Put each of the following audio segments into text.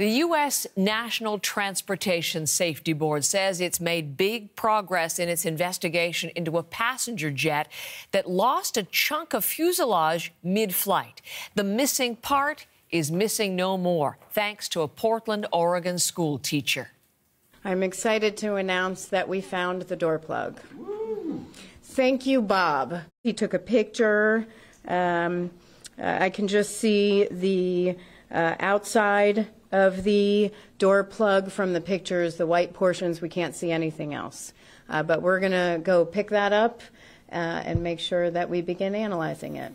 The U.S. National Transportation Safety Board says it's made big progress in its investigation into a passenger jet that lost a chunk of fuselage mid-flight. The missing part is missing no more, thanks to a Portland, Oregon school teacher. I'm excited to announce that we found the door plug. Thank you, Bob. He took a picture. I can just see the outside of the door plug from the pictures, the white portions. We can't see anything else. But we're going to go pick that up and make sure that we begin analyzing it.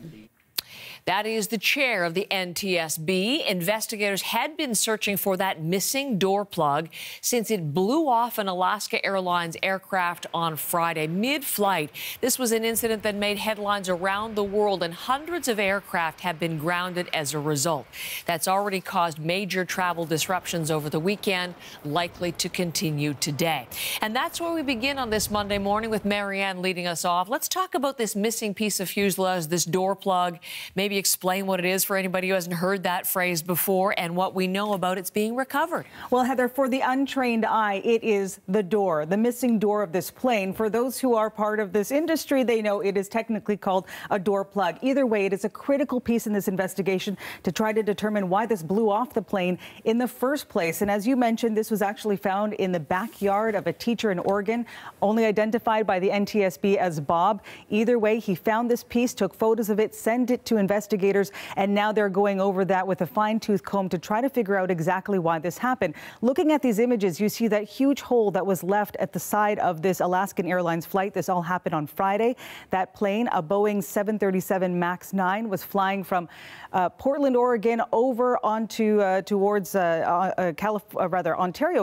That is the chair of the NTSB. Investigators had been searching for that missing door plug since it blew off an Alaska Airlines aircraft on Friday mid-flight. This was an incident that made headlines around the world, and hundreds of aircraft have been grounded as a result. That's already caused major travel disruptions over the weekend, likely to continue today. And that's where we begin on this Monday morning with Marianne leading us off. Let's talk about this missing piece of fuselage, this door plug. Maybe explain what it is for anybody who hasn't heard that phrase before and what we know about its being recovered. Well, Heather, for the untrained eye, it is the door, the missing door of this plane. For those who are part of this industry, they know it is technically called a door plug. Either way, it is a critical piece in this investigation to try to determine why this blew off the plane in the first place. And as you mentioned, this was actually found in the backyard of a teacher in Oregon, only identified by the NTSB as Bob. Either way, he found this piece, took photos of it, sent it to investigators, and now they're going over that with a fine-tooth comb to try to figure out exactly why this happened. Looking at these images, you see that huge hole that was left at the side of this Alaska Airlines flight. This all happened on Friday. That plane, a Boeing 737 MAX 9, was flying from Portland, Oregon, over onto towards Ontario,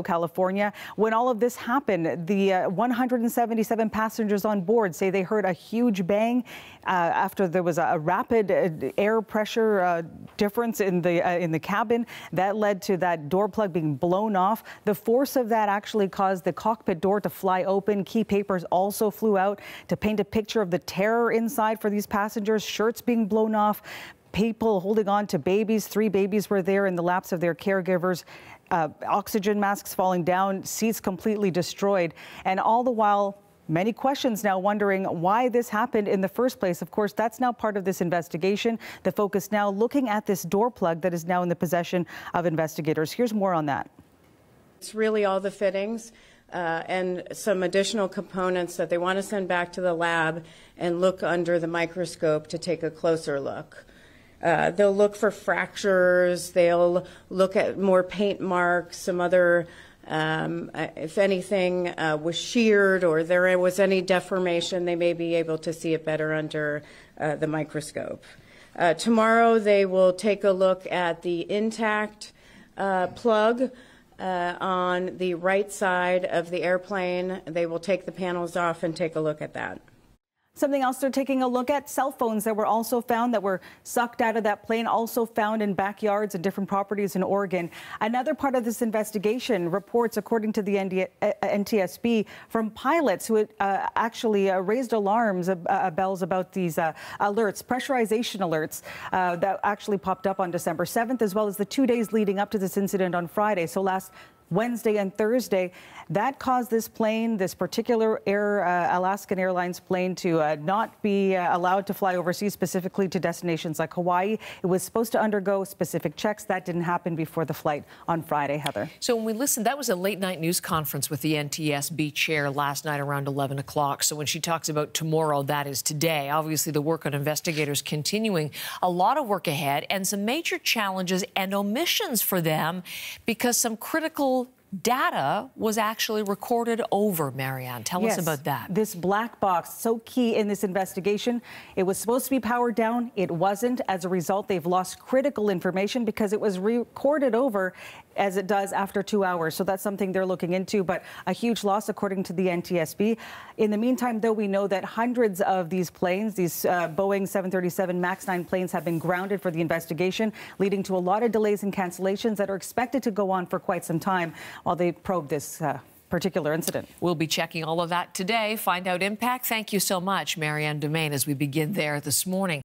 California. When all of this happened, the 177 passengers on board say they heard a huge bang after there was a rapid air pressure difference in the cabin that led to that door plug being blown off. The force of that actually caused the cockpit door to fly open. Key papers also flew out to paint a picture of the terror inside for these passengers. Shirts being blown off, people holding on to babies. 3 babies were there in the laps of their caregivers. Oxygen masks falling down, seats completely destroyed, and all the while, many questions now wondering why this happened in the first place. Of course, that's now part of this investigation. The focus now looking at this door plug that is now in the possession of investigators. Here's more on that. It's really all the fittings and some additional components that they want to send back to the lab and look under the microscope to take a closer look. They'll look for fractures. They'll look at more paint marks, some other if anything was sheared or there was any deformation, they may be able to see it better under the microscope. Tomorrow they will take a look at the intact plug on the right side of the airplane. They will take the panels off and take a look at that. Something else they're taking a look at, cell phones that were also found that were sucked out of that plane, also found in backyards and different properties in Oregon. Another part of this investigation, reports, according to the NTSB, from pilots who had actually raised alarms, bells about these alerts, pressurization alerts that actually popped up on December 7th, as well as the 2 days leading up to this incident on Friday. So last Wednesday and Thursday, that caused this plane, this particular Alaska Airlines plane, to not be allowed to fly overseas, specifically to destinations like Hawaii. It was supposed to undergo specific checks. That didn't happen before the flight on Friday, Heather. So when we listened, that was a late-night news conference with the NTSB chair last night around 11 o'clock. So when she talks about tomorrow, that is today. Obviously, the work on investigators continuing. A lot of work ahead and some major challenges and omissions for them because some critical data was actually recorded over. Marianne, tell us about that. This black box, so key in this investigation. It was supposed to be powered down. It wasn't. As a result, they've lost critical information because it was recorded over as it does after 2 hours. So that's something they're looking into, but a huge loss according to the NTSB. In the meantime, though, we know that hundreds of these planes, these Boeing 737 MAX 9 planes, have been grounded for the investigation, leading to a lot of delays and cancellations that are expected to go on for quite some time while they probe this particular incident. We'll be checking all of that today. Find out impact. Thank you so much, Marianne Domain, as we begin there this morning.